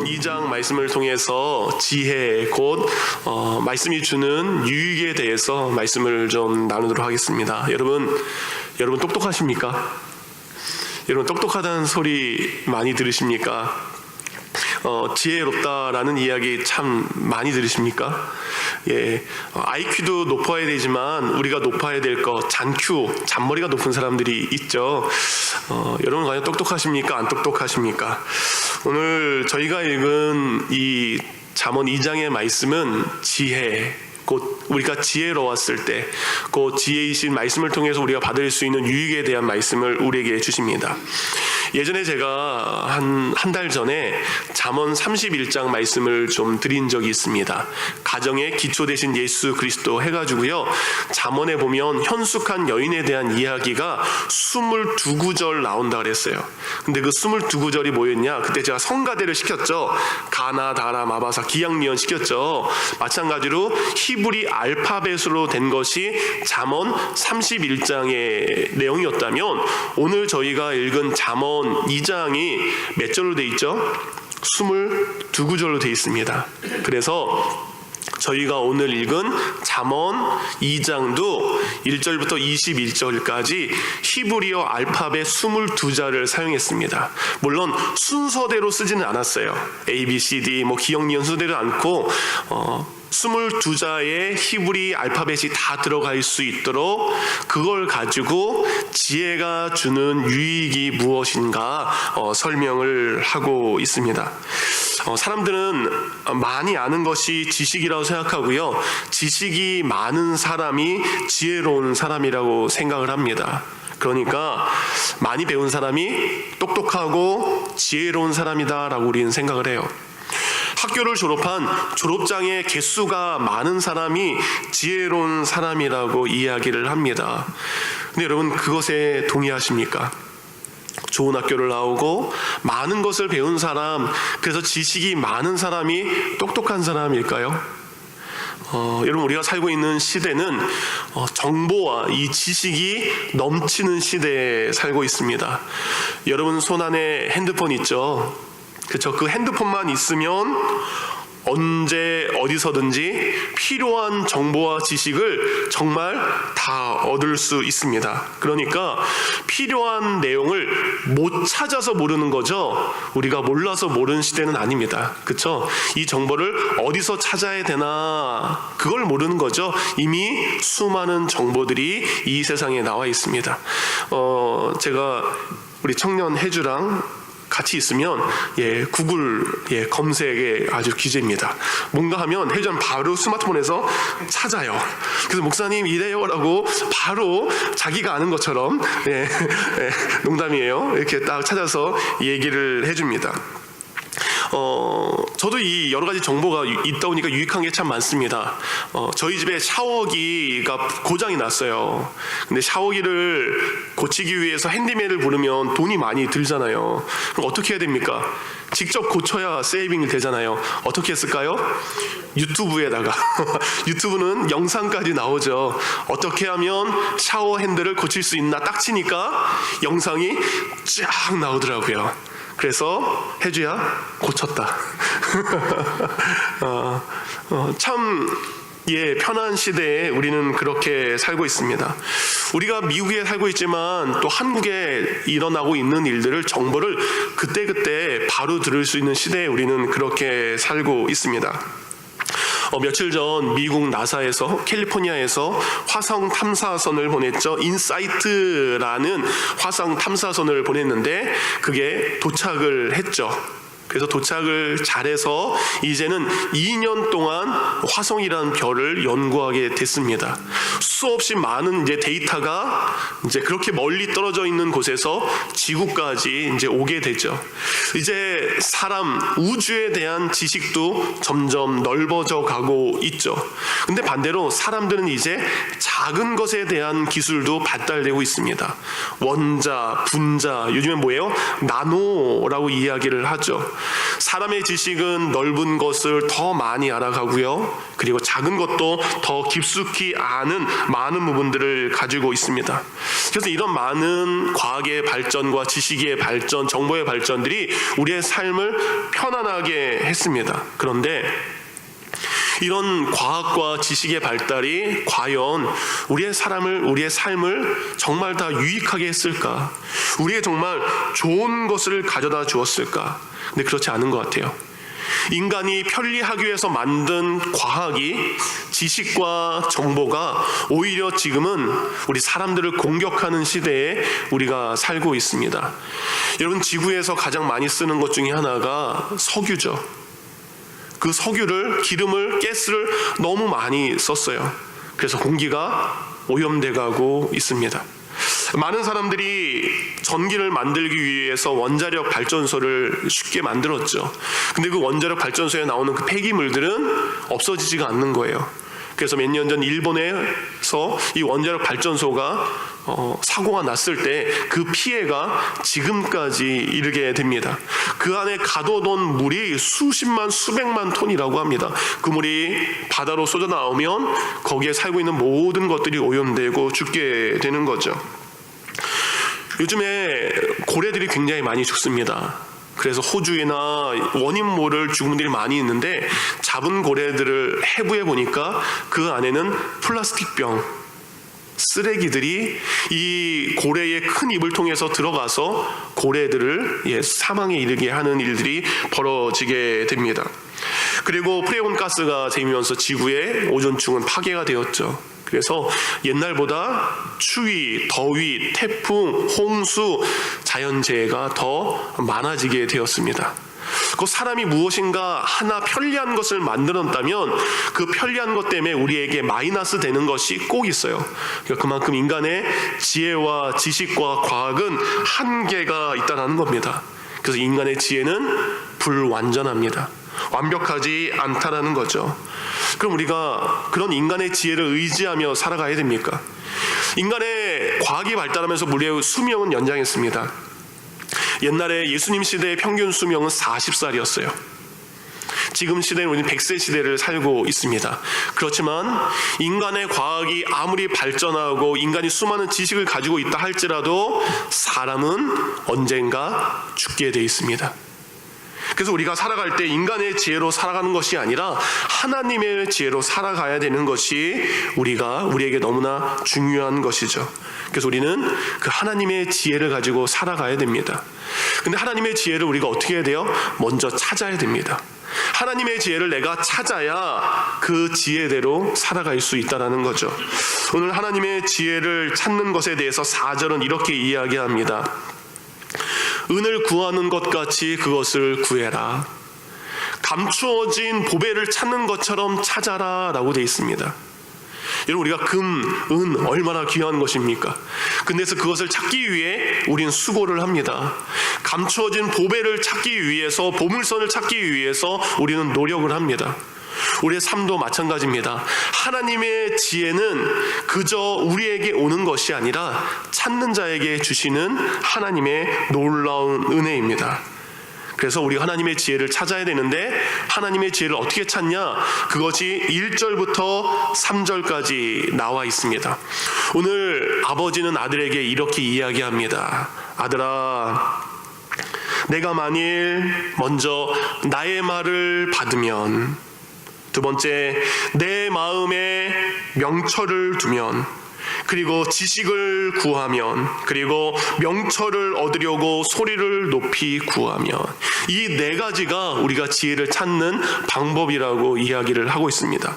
잠언 2장 말씀을 통해서 지혜 곧 말씀이 주는 유익에 대해서 말씀을 좀 나누도록 하겠습니다. 여러분 똑똑하십니까? 여러분 똑똑하다는 소리 많이 들으십니까? 지혜롭다라는 이야기 참 많이 들으십니까? IQ도 높아야 되지만 우리가 높아야 될 것 잔머리가 높은 사람들이 있죠. 여러분 과연 똑똑하십니까? 안 똑똑하십니까? 오늘 저희가 읽은 이 잠언 2장의 말씀은 지혜, 곧 우리가 지혜로웠을 때 그 지혜이신 말씀을 통해서 우리가 받을 수 있는 유익에 대한 말씀을 우리에게 주십니다. 예전에 제가 한 달 전에 잠언 31장 말씀을 좀 드린 적이 있습니다. 가정의 기초 되신 예수 그리스도 해가지고요, 잠언에 보면 현숙한 여인에 대한 이야기가 22구절 나온다 그랬어요. 근데 그 22구절이 뭐였냐? 그때 제가 성가대를 시켰죠. 가나, 다라, 마바사, 기양리언 시켰죠. 마찬가지로 히브리 알파벳으로 된 것이 잠언 31장의 내용이었다면 오늘 저희가 읽은 잠언 2장이 몇 절로 돼 있죠? 22구절로 돼 있습니다. 그래서 저희가 오늘 읽은 잠언 2장도 1절부터 21절까지 히브리어 알파벳 22자를 사용했습니다. 물론 순서대로 쓰지는 않았어요. A, B, C, D 기억니은 순서대로 않고 22자의 히브리 알파벳이 다 들어갈 수 있도록 그걸 가지고 지혜가 주는 유익이 무엇인가 설명을 하고 있습니다. 사람들은 많이 아는 것이 지식이라고 생각하고요, 지식이 많은 사람이 지혜로운 사람이라고 생각을 합니다. 그러니까 많이 배운 사람이 똑똑하고 지혜로운 사람이다라고 우리는 생각을 해요. 학교를 졸업한 졸업장의 개수가 많은 사람이 지혜로운 사람이라고 이야기를 합니다. 근데 여러분 그것에 동의하십니까? 좋은 학교를 나오고 많은 것을 배운 사람, 그래서 지식이 많은 사람이 똑똑한 사람일까요? 여러분 우리가 살고 있는 시대는 정보와 이 지식이 넘치는 시대에 살고 있습니다. 여러분 손 안에 핸드폰 있죠? 그렇죠? 그 핸드폰만 있으면 언제 어디서든지 필요한 정보와 지식을 정말 다 얻을 수 있습니다. 그러니까 필요한 내용을 못 찾아서 모르는 거죠. 우리가 몰라서 모르는 시대는 아닙니다. 그렇죠? 이 정보를 어디서 찾아야 되나 그걸 모르는 거죠. 이미 수많은 정보들이 이 세상에 나와 있습니다. 제가 우리 청년 해주랑 같이 있으면 구글 검색에 아주 기재입니다. 뭔가 하면 혜전 바로 스마트폰에서 찾아요. 그래서 목사님 이래요라고 바로 자기가 아는 것처럼 농담이에요. 이렇게 딱 찾아서 얘기를 해줍니다. 저도 이 여러 가지 정보가 있다 보니까 유익한 게 참 많습니다. 저희 집에 샤워기가 고장이 났어요. 근데 샤워기를 고치기 위해서 핸디맨을 부르면 돈이 많이 들잖아요. 그럼 어떻게 해야 됩니까? 직접 고쳐야 세이빙이 되잖아요. 어떻게 했을까요? 유튜브에다가 유튜브는 영상까지 나오죠. 어떻게 하면 샤워 핸들을 고칠 수 있나 딱 치니까 영상이 쫙 나오더라고요. 그래서 혜주야 고쳤다. 참 편한 시대에 우리는 그렇게 살고 있습니다. 우리가 미국에 살고 있지만 또 한국에 일어나고 있는 일들을 정보를 그때그때 바로 들을 수 있는 시대에 우리는 그렇게 살고 있습니다. 며칠 전 미국 나사에서 캘리포니아에서 화성 탐사선을 보냈죠. 인사이트라는 화성 탐사선을 보냈는데 그게 도착을 했죠. 그래서 도착을 잘해서 이제는 2년 동안 화성이라는 별을 연구하게 됐습니다. 수없이 많은 이제 데이터가 이제 그렇게 멀리 떨어져 있는 곳에서 지구까지 이제 오게 되죠. 이제 사람 우주에 대한 지식도 점점 넓어져 가고 있죠. 근데 반대로 사람들은 이제 작은 것에 대한 기술도 발달되고 있습니다. 원자, 분자, 요즘엔 뭐예요? 나노라고 이야기를 하죠. 사람의 지식은 넓은 것을 더 많이 알아가고요, 그리고 작은 것도 더 깊숙이 아는 많은 부분들을 가지고 있습니다. 그래서 이런 많은 과학의 발전과 지식의 발전, 정보의 발전들이 우리의 삶을 편안하게 했습니다. 그런데 이런 과학과 지식의 발달이 과연 우리의 삶을 정말 다 유익하게 했을까? 우리에게 정말 좋은 것을 가져다 주었을까? 근데 그렇지 않은 것 같아요. 인간이 편리하기 위해서 만든 과학이, 지식과 정보가 오히려 지금은 우리 사람들을 공격하는 시대에 우리가 살고 있습니다. 여러분, 지구에서 가장 많이 쓰는 것 중에 하나가 석유죠. 그 석유를, 기름을, 가스를 너무 많이 썼어요. 그래서 공기가 오염돼 가고 있습니다. 많은 사람들이 전기를 만들기 위해서 원자력 발전소를 쉽게 만들었죠. 근데 그 원자력 발전소에 나오는 그 폐기물들은 없어지지가 않는 거예요. 그래서 몇 년 전 일본에서 이 원자력 발전소가 사고가 났을 때 그 피해가 지금까지 이르게 됩니다. 그 안에 가둬둔 물이 수십만, 수백만 톤이라고 합니다. 그 물이 바다로 쏟아 나오면 거기에 살고 있는 모든 것들이 오염되고 죽게 되는 거죠. 요즘에 고래들이 굉장히 많이 죽습니다. 그래서 호주나 원인 모를 죽은 분들이 많이 있는데, 잡은 고래들을 해부해 보니까 그 안에는 플라스틱 병, 쓰레기들이 이 고래의 큰 입을 통해서 들어가서 고래들을 사망에 이르게 하는 일들이 벌어지게 됩니다. 그리고 프레온 가스가 새면서 지구의 오존층은 파괴가 되었죠. 그래서 옛날보다 추위, 더위, 태풍, 홍수, 자연재해가 더 많아지게 되었습니다. 그 사람이 무엇인가 하나 편리한 것을 만들었다면 그 편리한 것 때문에 우리에게 마이너스 되는 것이 꼭 있어요. 그러니까 그만큼 인간의 지혜와 지식과 과학은 한계가 있다는 겁니다. 그래서 인간의 지혜는 불완전합니다. 완벽하지 않다라는 거죠. 그럼 우리가 그런 인간의 지혜를 의지하며 살아가야 됩니까? 인간의 과학이 발달하면서 우리의 수명은 연장했습니다. 옛날에 예수님 시대의 평균 수명은 40살이었어요. 지금 시대는 우리는 100세 시대를 살고 있습니다. 그렇지만 인간의 과학이 아무리 발전하고 인간이 수많은 지식을 가지고 있다 할지라도 사람은 언젠가 죽게 돼 있습니다. 그래서 우리가 살아갈 때 인간의 지혜로 살아가는 것이 아니라 하나님의 지혜로 살아가야 되는 것이 우리에게 너무나 중요한 것이죠. 그래서 우리는 그 하나님의 지혜를 가지고 살아가야 됩니다. 근데 하나님의 지혜를 우리가 어떻게 해야 돼요? 먼저 찾아야 됩니다. 하나님의 지혜를 내가 찾아야 그 지혜대로 살아갈 수 있다는 거죠. 오늘 하나님의 지혜를 찾는 것에 대해서 4절은 이렇게 이야기합니다. 은을 구하는 것 같이 그것을 구해라. 감추어진 보배를 찾는 것처럼 찾아라 라고 되어 있습니다. 여러분, 우리가 금, 은 얼마나 귀한 것입니까? 근데서 그것을 찾기 위해 우리는 수고를 합니다. 감추어진 보배를 찾기 위해서, 보물선을 찾기 위해서 우리는 노력을 합니다. 우리의 삶도 마찬가지입니다. 하나님의 지혜는 그저 우리에게 오는 것이 아니라 찾는 자에게 주시는 하나님의 놀라운 은혜입니다. 그래서 우리가 하나님의 지혜를 찾아야 되는데, 하나님의 지혜를 어떻게 찾냐? 그것이 1절부터 3절까지 나와 있습니다. 오늘 아버지는 아들에게 이렇게 이야기합니다. 아들아, 내가 만일 먼저 나의 말을 받으면, 두 번째, 내 마음에 명철을 두면, 그리고 지식을 구하면, 그리고 명철을 얻으려고 소리를 높이 구하면, 이 네 가지가 우리가 지혜를 찾는 방법이라고 이야기를 하고 있습니다.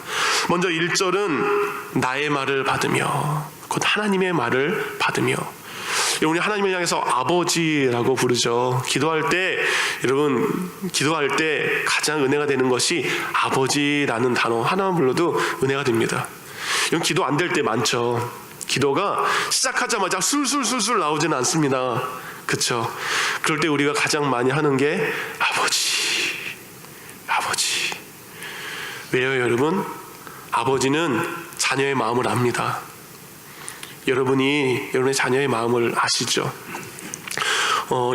먼저 1절은 나의 말을 받으며, 곧 하나님의 말을 받으며. 우리 하나님을 향해서 아버지라고 부르죠. 기도할 때, 여러분, 기도할 때 가장 은혜가 되는 것이 아버지라는 단어 하나만 불러도 은혜가 됩니다. 이건 기도 안 될 때 많죠. 기도가 시작하자마자 술술술술 나오지는 않습니다. 그렇죠? 그럴 때 우리가 가장 많이 하는 게 아버지, 아버지. 왜요, 여러분? 아버지는 자녀의 마음을 압니다. 여러분이 여러분의 자녀의 마음을 아시죠?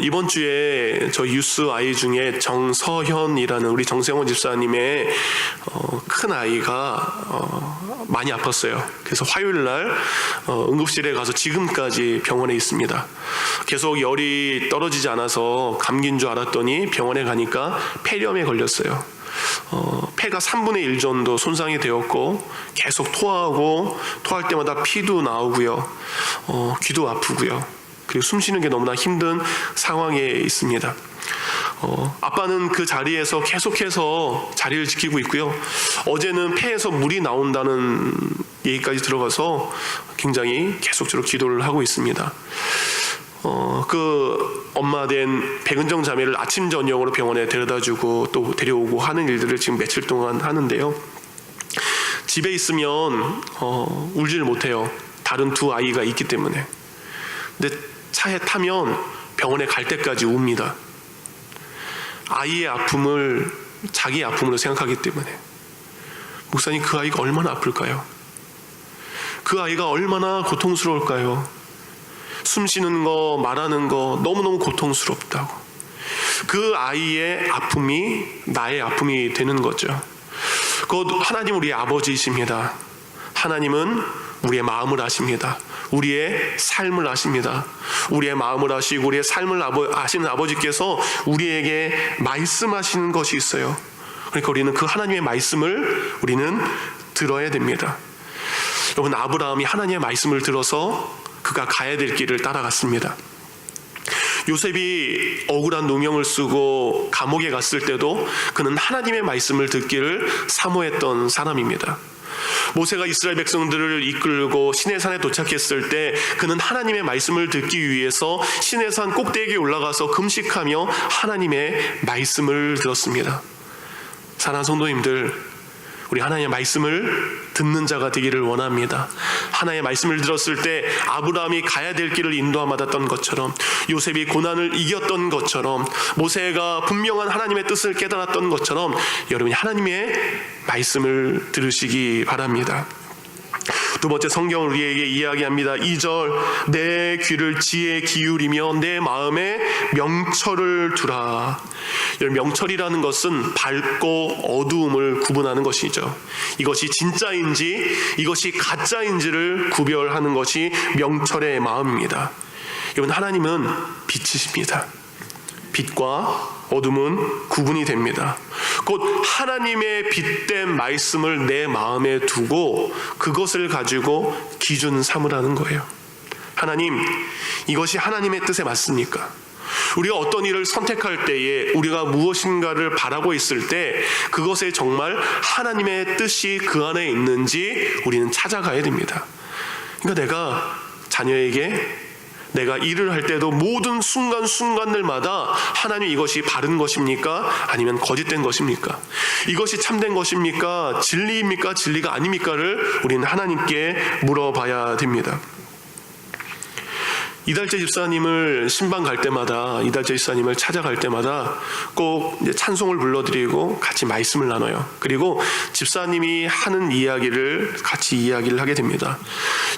이번 주에 저희 유스 아이 중에 정서현이라는 우리 정세원 집사님의 큰 아이가 많이 아팠어요. 그래서 화요일 날 응급실에 가서 지금까지 병원에 있습니다. 계속 열이 떨어지지 않아서 감기인 줄 알았더니 병원에 가니까 폐렴에 걸렸어요. 폐가 3분의 1 정도 손상이 되었고 계속 토하고 토할 때마다 피도 나오고요. 귀도 아프고요. 그리고 숨 쉬는 게 너무나 힘든 상황에 있습니다. 아빠는 그 자리에서 계속해서 자리를 지키고 있고요. 어제는 폐에서 물이 나온다는 얘기까지 들어가서 굉장히 계속적으로 기도를 하고 있습니다. 그 엄마 된 백은정 자매를 아침 저녁으로 병원에 데려다주고 또 데려오고 하는 일들을 지금 며칠 동안 하는데요. 집에 있으면 울지를 못해요. 다른 두 아이가 있기 때문에. 근데 차에 타면 병원에 갈 때까지 웁니다. 아이의 아픔을 자기의 아픔으로 생각하기 때문에. 목사님, 그 아이가 얼마나 아플까요? 그 아이가 얼마나 고통스러울까요? 숨 쉬는 거, 말하는 거 너무너무 고통스럽다고. 그 아이의 아픔이 나의 아픔이 되는 거죠. 곧 하나님 우리의 아버지이십니다. 하나님은 우리의 마음을 아십니다. 우리의 삶을 아십니다. 우리의 마음을 아시고 우리의 삶을 아시는 아버지께서 우리에게 말씀하시는 것이 있어요. 그러니까 우리는 그 하나님의 말씀을 우리는 들어야 됩니다. 여러분, 아브라함이 하나님의 말씀을 들어서 그가 가야 될 길을 따라갔습니다. 요셉이 억울한 누명을 쓰고 감옥에 갔을 때도 그는 하나님의 말씀을 듣기를 사모했던 사람입니다. 모세가 이스라엘 백성들을 이끌고 시내산에 도착했을 때 그는 하나님의 말씀을 듣기 위해서 시내산 꼭대기에 올라가서 금식하며 하나님의 말씀을 들었습니다. 사랑하는 성도님들, 우리 하나님의 말씀을 듣는 자가 되기를 원합니다. 하나님의 말씀을 들었을 때 아브라함이 가야 될 길을 인도함받았던 것처럼, 요셉이 고난을 이겼던 것처럼, 모세가 분명한 하나님의 뜻을 깨달았던 것처럼 여러분이 하나님의 말씀을 들으시기 바랍니다. 두 번째, 성경을 우리에게 이야기합니다. 2절, 내 귀를 지혜에 기울이며 내 마음에 명철을 두라. 명철이라는 것은 밝고 어두움을 구분하는 것이죠. 이것이 진짜인지 이것이 가짜인지를 구별하는 것이 명철의 마음입니다. 여러분, 하나님은 빛이십니다. 빛과 어둠은 구분이 됩니다. 곧 하나님의 빛된 말씀을 내 마음에 두고 그것을 가지고 기준 삼으라는 거예요. 하나님, 이것이 하나님의 뜻에 맞습니까? 우리가 어떤 일을 선택할 때에 우리가 무엇인가를 바라고 있을 때 그것에 정말 하나님의 뜻이 그 안에 있는지 우리는 찾아가야 됩니다. 그러니까 내가 자녀에게 내가 일을 할 때도 모든 순간순간들마다 하나님, 이것이 바른 것입니까? 아니면 거짓된 것입니까? 이것이 참된 것입니까? 진리입니까? 진리가 아닙니까를 우리는 하나님께 물어봐야 됩니다. 이달재 집사님을 신방 갈 때마다, 이달재 집사님을 찾아갈 때마다 꼭 이제 찬송을 불러드리고 같이 말씀을 나눠요. 그리고 집사님이 하는 이야기를 같이 이야기를 하게 됩니다.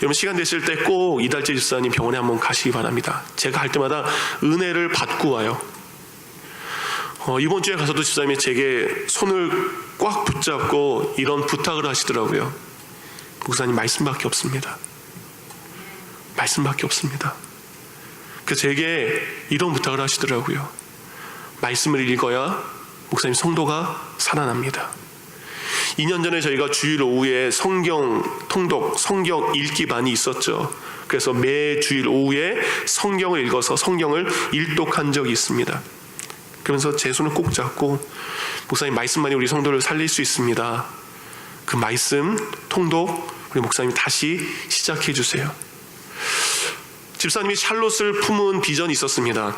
여러분, 시간 되실 때 꼭 이달재 집사님 병원에 한번 가시기 바랍니다. 제가 할 때마다 은혜를 받고 와요. 이번 주에 가서도 집사님이 제게 손을 꽉 붙잡고 이런 부탁을 하시더라고요. 목사님, 말씀밖에 없습니다. 말씀밖에 없습니다. 그래서 제게 이런 부탁을 하시더라고요. 말씀을 읽어야 목사님 성도가 살아납니다. 2년 전에 저희가 주일 오후에 성경 통독, 성경 읽기반이 있었죠. 그래서 매 주일 오후에 성경을 읽어서 성경을 일독한 적이 있습니다. 그러면서 제 손을 꼭 잡고, 목사님, 말씀만이 우리 성도를 살릴 수 있습니다. 그 말씀 통독 우리 목사님이 다시 시작해 주세요. 집사님이 샬롯을 품은 비전이 있었습니다.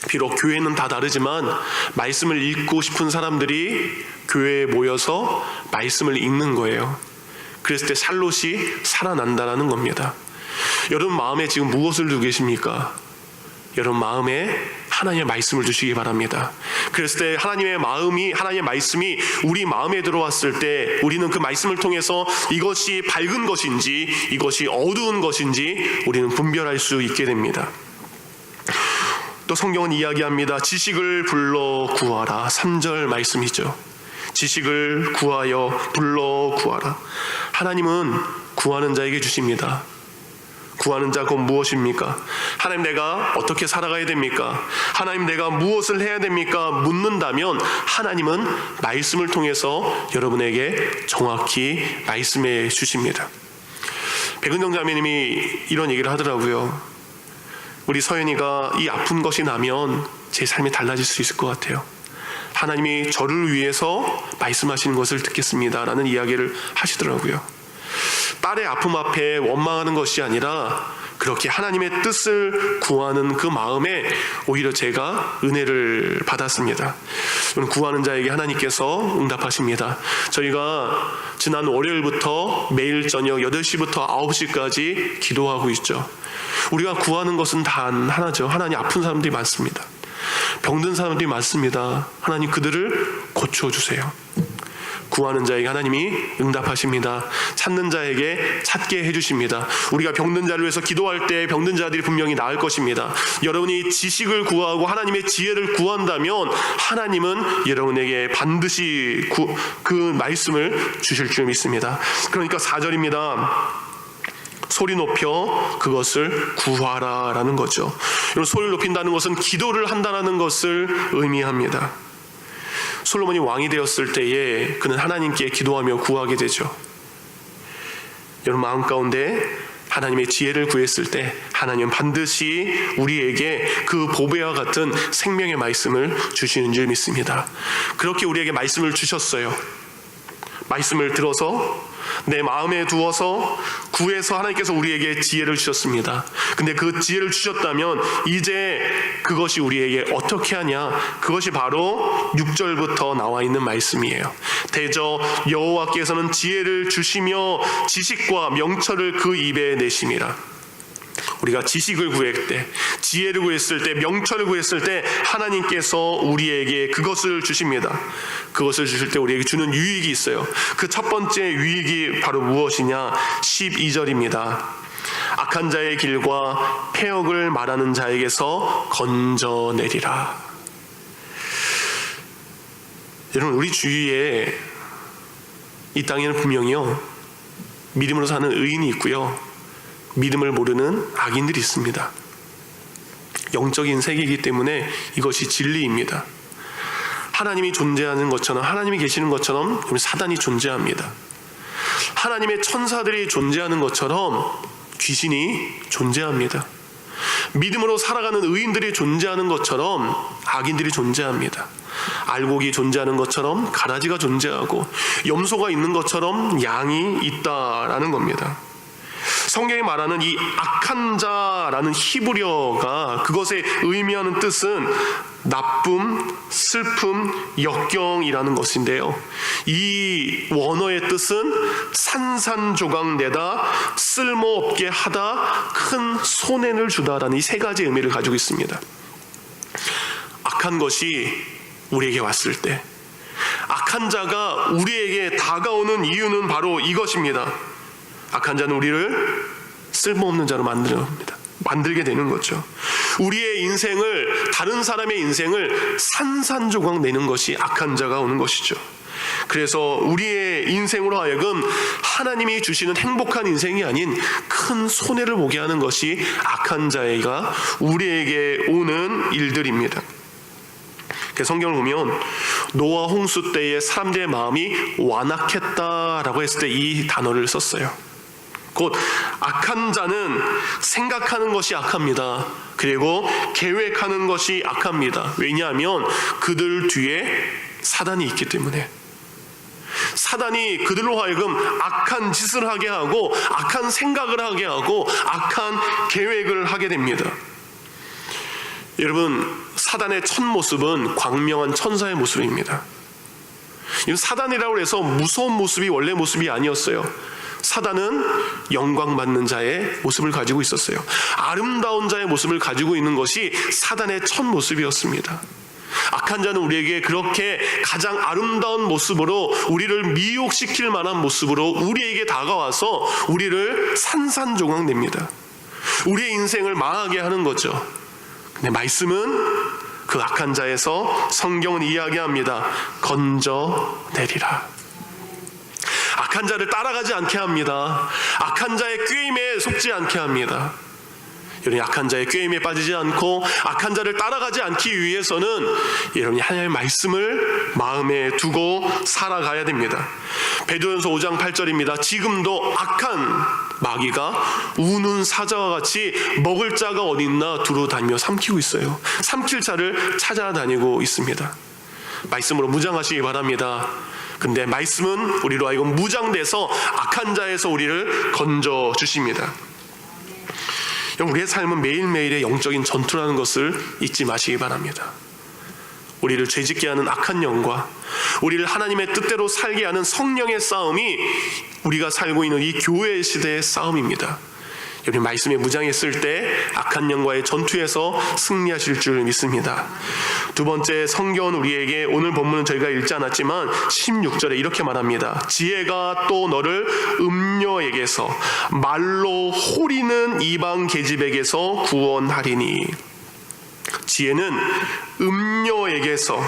비록 교회는 다 다르지만 말씀을 읽고 싶은 사람들이 교회에 모여서 말씀을 읽는 거예요. 그랬을 때 샬롯이 살아난다는 겁니다. 여러분 마음에 지금 무엇을 두고 계십니까? 여러분 마음에 하나님의 말씀을 주시기 바랍니다. 그랬을 때 하나님의 말씀이 우리 마음에 들어왔을 때 우리는 그 말씀을 통해서 이것이 밝은 것인지 이것이 어두운 것인지 우리는 분별할 수 있게 됩니다. 또 성경은 이야기합니다. 지식을 불러 구하라. 3절 말씀이죠. 지식을 구하여 불러 구하라. 하나님은 구하는 자에게 주십니다. 구하는 자 곧 무엇입니까? 하나님, 내가 어떻게 살아가야 됩니까? 하나님, 내가 무엇을 해야 됩니까? 묻는다면 하나님은 말씀을 통해서 여러분에게 정확히 말씀해 주십니다. 백은정 자매님이 이런 얘기를 하더라고요. 우리 서연이가 이 아픈 것이 나면 제 삶이 달라질 수 있을 것 같아요. 하나님이 저를 위해서 말씀하시는 것을 듣겠습니다 라는 이야기를 하시더라고요. 딸의 아픔 앞에 원망하는 것이 아니라 그렇게 하나님의 뜻을 구하는 그 마음에 오히려 제가 은혜를 받았습니다. 구하는 자에게 하나님께서 응답하십니다. 저희가 지난 월요일부터 매일 저녁 8시부터 9시까지 기도하고 있죠. 우리가 구하는 것은 단 하나죠. 하나님, 아픈 사람들이 많습니다. 병든 사람들이 많습니다. 하나님, 그들을 고쳐주세요. 구하는 자에게 하나님이 응답하십니다. 찾는 자에게 찾게 해주십니다. 우리가 병든 자를 위해서 기도할 때 병든 자들이 분명히 나을 것입니다. 여러분이 지식을 구하고 하나님의 지혜를 구한다면 하나님은 여러분에게 반드시 그 말씀을 주실 줄 믿습니다. 그러니까 4절입니다. 소리 높여 그것을 구하라 라는 거죠. 소리를 높인다는 것은 기도를 한다는 것을 의미합니다. 솔로몬이 왕이 되었을 때에 그는 하나님께 기도하며 구하게 되죠. 여러분 마음 가운데 하나님의 지혜를 구했을 때 하나님은 반드시 우리에게 그 보배와 같은 생명의 말씀을 주시는 줄 믿습니다. 그렇게 우리에게 말씀을 주셨어요. 말씀을 들어서 내 마음에 두어서 구해서 하나님께서 우리에게 지혜를 주셨습니다. 근데 그 지혜를 주셨다면 이제 그것이 우리에게 어떻게 하냐? 그것이 바로 6절부터 나와 있는 말씀이에요. 대저 여호와께서는 지혜를 주시며 지식과 명철을 그 입에 내심이라. 우리가 지식을 구할 때, 지혜를 구했을 때, 명철을 구했을 때 하나님께서 우리에게 그것을 주십니다. 그것을 주실 때 우리에게 주는 유익이 있어요. 그 첫 번째 유익이 바로 무엇이냐? 12절입니다. 악한 자의 길과 패역을 말하는 자에게서 건져내리라. 여러분, 우리 주위에 이 땅에는 분명히요, 믿음으로 사는 의인이 있고요, 믿음을 모르는 악인들이 있습니다. 영적인 세계이기 때문에 이것이 진리입니다. 하나님이 존재하는 것처럼, 하나님이 계시는 것처럼 사단이 존재합니다. 하나님의 천사들이 존재하는 것처럼 귀신이 존재합니다. 믿음으로 살아가는 의인들이 존재하는 것처럼 악인들이 존재합니다. 알곡이 존재하는 것처럼 가라지가 존재하고 염소가 있는 것처럼 양이 있다라는 겁니다. 성경이 말하는 이 악한 자라는 히브리어가 그것에 의미하는 뜻은 나쁨, 슬픔, 역경이라는 것인데요. 이 원어의 뜻은 산산조각내다, 쓸모없게 하다, 큰 손해를 주다라는 이 세 가지 의미를 가지고 있습니다. 악한 것이 우리에게 왔을 때, 악한 자가 우리에게 다가오는 이유는 바로 이것입니다. 악한 자는 우리를 쓸모없는 자로 만들게 되는 거죠. 우리의 인생을, 다른 사람의 인생을 산산조각 내는 것이 악한 자가 오는 것이죠. 그래서 우리의 인생으로 하여금 하나님이 주시는 행복한 인생이 아닌 큰 손해를 보게 하는 것이 악한 자가 우리에게 오는 일들입니다. 성경을 보면 노아 홍수 때에 사람들의 마음이 완악했다라고 했을 때 이 단어를 썼어요. 곧 악한 자는 생각하는 것이 악합니다. 그리고 계획하는 것이 악합니다. 왜냐하면 그들 뒤에 사단이 있기 때문에. 사단이 그들로 하여금 악한 짓을 하게 하고 악한 생각을 하게 하고 악한 계획을 하게 됩니다. 여러분, 사단의 첫 모습은 광명한 천사의 모습입니다. 사단이라고 해서 무서운 모습이 원래 모습이 아니었어요. 사단은 영광받는 자의 모습을 가지고 있었어요. 아름다운 자의 모습을 가지고 있는 것이 사단의 첫 모습이었습니다. 악한 자는 우리에게 그렇게 가장 아름다운 모습으로, 우리를 미혹시킬 만한 모습으로 우리에게 다가와서 우리를 산산조각 냅니다. 우리의 인생을 망하게 하는 거죠. 근데 말씀은 그 악한 자에서 성경은 이야기합니다. 건져내리라. 악한 자를 따라가지 않게 합니다. 악한 자의 꾀임에 속지 않게 합니다. 여러분이 악한 자의 꾀임에 빠지지 않고 악한 자를 따라가지 않기 위해서는 여러분이 하나님의 말씀을 마음에 두고 살아가야 됩니다. 베드로전서 5장 8절입니다. 지금도 악한 마귀가 우는 사자와 같이 먹을 자가 어디 있나 두루 다니며 삼키고 있어요. 삼킬 자를 찾아다니고 있습니다. 말씀으로 무장하시기 바랍니다. 근데 말씀은 우리로 하여금 무장돼서 악한 자에서 우리를 건져 주십니다. 우리의 삶은 매일매일의 영적인 전투라는 것을 잊지 마시기 바랍니다. 우리를 죄짓게 하는 악한 영과 우리를 하나님의 뜻대로 살게 하는 성령의 싸움이 우리가 살고 있는 이 교회 시대의 싸움입니다. 우리 말씀에 무장했을 때 악한 영과의 전투에서 승리하실 줄 믿습니다. 두 번째, 성경은 우리에게, 오늘 본문은 저희가 읽지 않았지만 16절에 이렇게 말합니다. 지혜가 또 너를 음녀에게서 말로 호리는 이방 계집에게서 구원하리니. 지혜는 음녀에게서,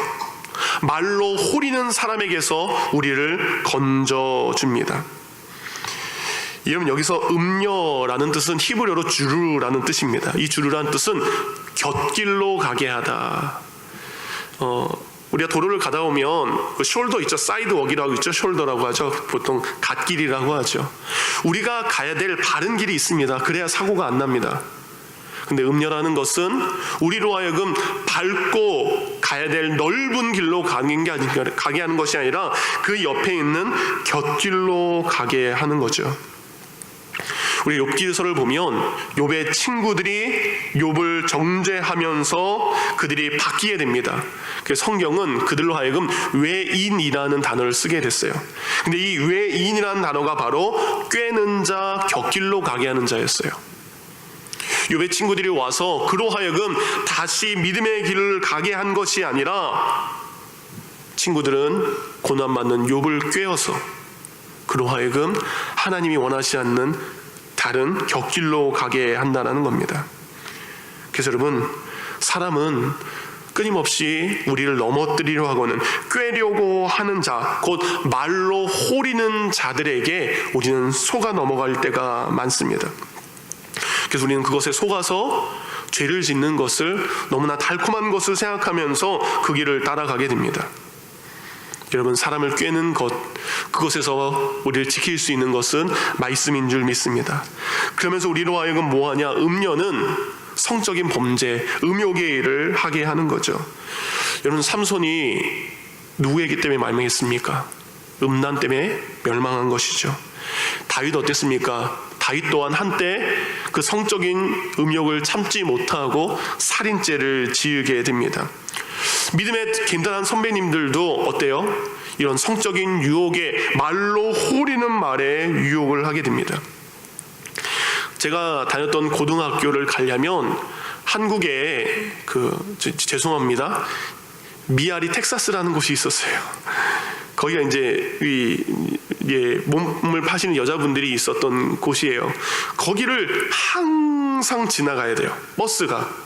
말로 호리는 사람에게서 우리를 건져줍니다. 여러분, 여기서 음녀라는 뜻은 히브리어로 주르라는 뜻입니다. 이 주르라는 뜻은 곁길로 가게 하다. 우리가 도로를 가다 보면 그 숄더 있죠. 사이드워크라고 있죠. 숄더라고 하죠. 보통 갓길이라고 하죠. 우리가 가야 될 바른 길이 있습니다. 그래야 사고가 안 납니다. 근데 음녀라는 것은 우리로 하여금 밟고 가야 될 넓은 길로 가게 하는 것이 아니라 그 옆에 있는 곁길로 가게 하는 거죠. 우리 욥기서를 보면 욥의 친구들이 욥을 정죄하면서 그들이 바뀌게 됩니다. 그래서 성경은 그들로 하여금 외인이라는 단어를 쓰게 됐어요. 근데 이 외인이라는 단어가 바로 꾀는 자, 곁길로 가게 하는 자였어요. 욥의 친구들이 와서 그로 하여금 다시 믿음의 길을 가게 한 것이 아니라 친구들은 고난받는 욥을 꾀어서 그로 하여금 하나님이 원하지 않는 다른 곁길로 가게 한다는 겁니다. 그래서 여러분, 사람은 끊임없이 우리를 넘어뜨리려 하고는 꾀려고 하는 자, 곧 말로 호리는 자들에게 우리는 속아 넘어갈 때가 많습니다. 그래서 우리는 그것에 속아서 죄를 짓는 것을, 너무나 달콤한 것을 생각하면서 그 길을 따라가게 됩니다. 여러분, 사람을 꾀는 것, 그것에서 우리를 지킬 수 있는 것은 말씀인 줄 믿습니다. 그러면서 우리로 하여금 뭐하냐? 음녀는 성적인 범죄, 음욕의 일을 하게 하는 거죠. 여러분, 삼손이 누구에게 때문에 멸망했습니까? 음란 때문에 멸망한 것이죠. 다윗 어땠습니까? 다윗 또한 한때 그 성적인 음욕을 참지 못하고 살인죄를 지으게 됩니다. 믿음의 간단한 선배님들도 어때요? 이런 성적인 유혹에, 말로 호리는 말에 유혹을 하게 됩니다. 제가 다녔던 고등학교를 가려면 한국에 죄송합니다, 미아리 텍사스라는 곳이 있었어요. 거기가 이제 몸을 파시는 여자분들이 있었던 곳이에요. 거기를 항상 지나가야 돼요, 버스가.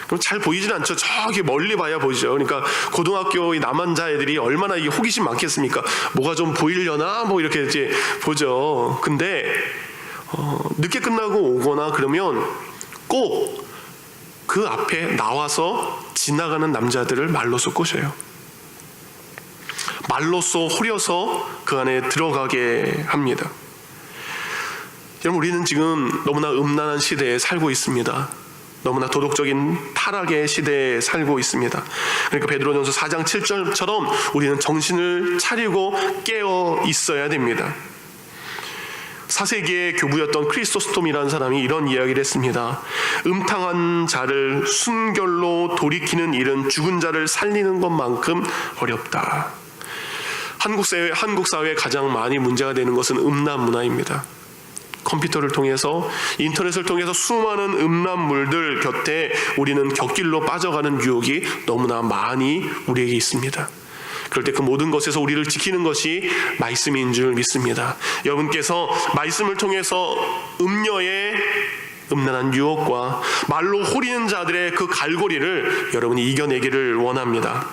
그럼 잘 보이진 않죠. 저기 멀리 봐야 보이죠. 그러니까 고등학교 남한자 애들이 얼마나 이 호기심 많겠습니까? 뭐가 좀 보이려나 뭐 이렇게 이제 보죠. 근데 늦게 끝나고 오거나 그러면 꼭 그 앞에 나와서 지나가는 남자들을 말로써 꼬셔요. 말로써 호려서 그 안에 들어가게 합니다. 여러분, 우리는 지금 너무나 음란한 시대에 살고 있습니다. 너무나 도덕적인 타락의 시대에 살고 있습니다. 그러니까 베드로전서 4장 7절처럼 우리는 정신을 차리고 깨어 있어야 됩니다. 4세기의 교부였던 크리스토스톰이라는 사람이 이런 이야기를 했습니다. 음탕한 자를 순결로 돌이키는 일은 죽은 자를 살리는 것만큼 어렵다. 한국 사회에 가장 많이 문제가 되는 것은 음란 문화입니다. 컴퓨터를 통해서, 인터넷을 통해서 수많은 음란물들 곁에 우리는 곁길로 빠져가는 유혹이 너무나 많이 우리에게 있습니다. 그럴 때 그 모든 것에서 우리를 지키는 것이 말씀인 줄 믿습니다. 여러분께서 말씀을 통해서 음녀의 음란한 유혹과 말로 호리는 자들의 그 갈고리를 여러분이 이겨내기를 원합니다.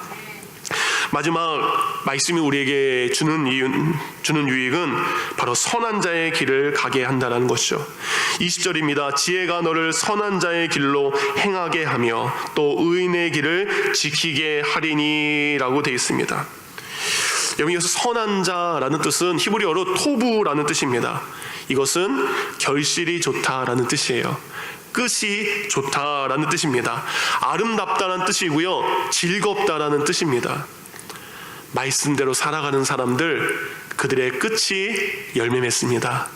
마지막 말씀이 우리에게 주는 유익은 바로 선한 자의 길을 가게 한다는 것이죠. 20절입니다. 지혜가 너를 선한 자의 길로 행하게 하며 또 의인의 길을 지키게 하리니 라고 되어 있습니다. 여기서 선한 자라는 뜻은 히브리어로 토부라는 뜻입니다. 이것은 결실이 좋다라는 뜻이에요. 끝이 좋다라는 뜻입니다. 아름답다는 뜻이고요, 즐겁다라는 뜻입니다. 말씀대로 살아가는 사람들, 그들의 끝이 열매 맺습니다.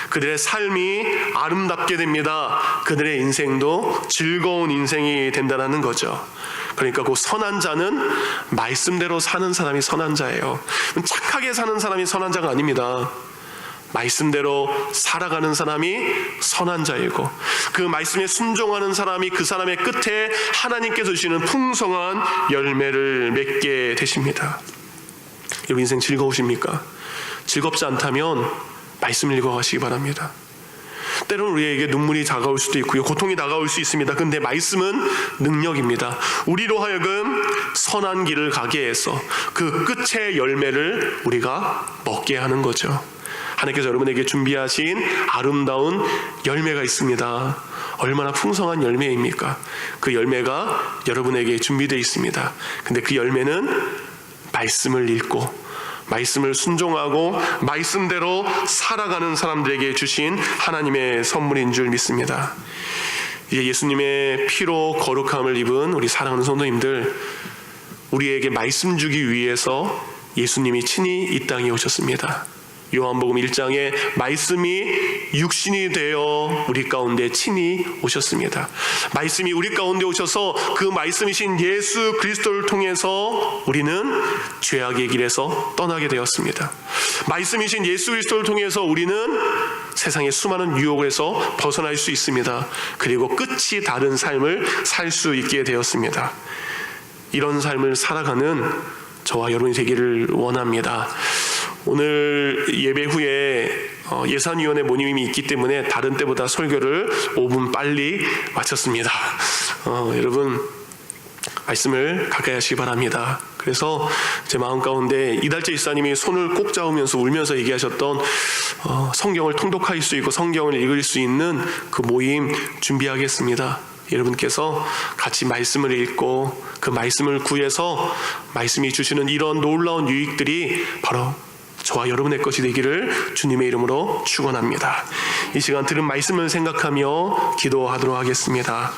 그들의 삶이 아름답게 됩니다. 그들의 인생도 즐거운 인생이 된다는 거죠. 그러니까 그 선한 자는 말씀대로 사는 사람이 선한 자예요. 착하게 사는 사람이 선한 자가 아닙니다. 말씀대로 살아가는 사람이 선한 자이고, 그 말씀에 순종하는 사람이 그 사람의 끝에 하나님께서 주시는 풍성한 열매를 맺게 되십니다. 여러분, 인생 즐거우십니까? 즐겁지 않다면 말씀을 읽어가시기 바랍니다. 때로는 우리에게 눈물이 다가올 수도 있고요, 고통이 다가올 수 있습니다. 근데 말씀은 능력입니다. 우리로 하여금 선한 길을 가게 해서 그 끝의 열매를 우리가 먹게 하는 거죠. 하나님께서 여러분에게 준비하신 아름다운 열매가 있습니다. 얼마나 풍성한 열매입니까? 그 열매가 여러분에게 준비되어 있습니다. 근데 그 열매는 말씀을 읽고 말씀을 순종하고 말씀대로 살아가는 사람들에게 주신 하나님의 선물인 줄 믿습니다. 이제 예수님의 피로 거룩함을 입은 우리 사랑하는 성도님들, 우리에게 말씀 주기 위해서 예수님이 친히 이 땅에 오셨습니다. 요한복음 1장에 말씀이 육신이 되어 우리 가운데 친히 오셨습니다. 말씀이 우리 가운데 오셔서 그 말씀이신 예수 그리스도를 통해서 우리는 죄악의 길에서 떠나게 되었습니다. 말씀이신 예수 그리스도를 통해서 우리는 세상의 수많은 유혹에서 벗어날 수 있습니다. 그리고 끝이 다른 삶을 살 수 있게 되었습니다. 이런 삶을 살아가는 저와 여러분이 되기를 원합니다. 오늘 예배 후에 예산위원회 모임이 있기 때문에 다른 때보다 설교를 5분 빨리 마쳤습니다. 여러분, 말씀을 가까이 하시기 바랍니다. 그래서 제 마음 가운데 이달재 집사님이 손을 꼭 잡으면서 울면서 얘기하셨던 성경을 통독할 수 있고 성경을 읽을 수 있는 그 모임 준비하겠습니다. 여러분께서 같이 말씀을 읽고 그 말씀을 구해서 말씀이 주시는 이런 놀라운 유익들이 바로 저와 여러분의 것이 되기를 주님의 이름으로 축원합니다. 이 시간 들은 말씀을 생각하며 기도하도록 하겠습니다.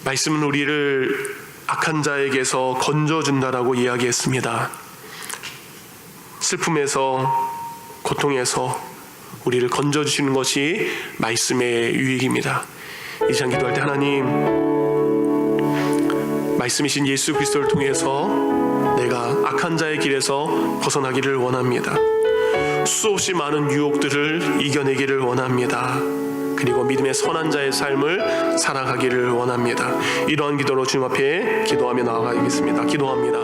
말씀은 우리를 악한 자에게서 건져준다라고 이야기했습니다. 슬픔에서, 고통에서 우리를 건져주시는 것이 말씀의 유익입니다. 이 시간 기도할 때 하나님, 말씀이신 예수 그리스도를 통해서 내가 악한 자의 길에서 벗어나기를 원합니다. 수없이 많은 유혹들을 이겨내기를 원합니다. 그리고 믿음의 선한 자의 삶을 살아가기를 원합니다. 이러한 기도로 주님 앞에 기도하며 나아가겠습니다. 기도합니다.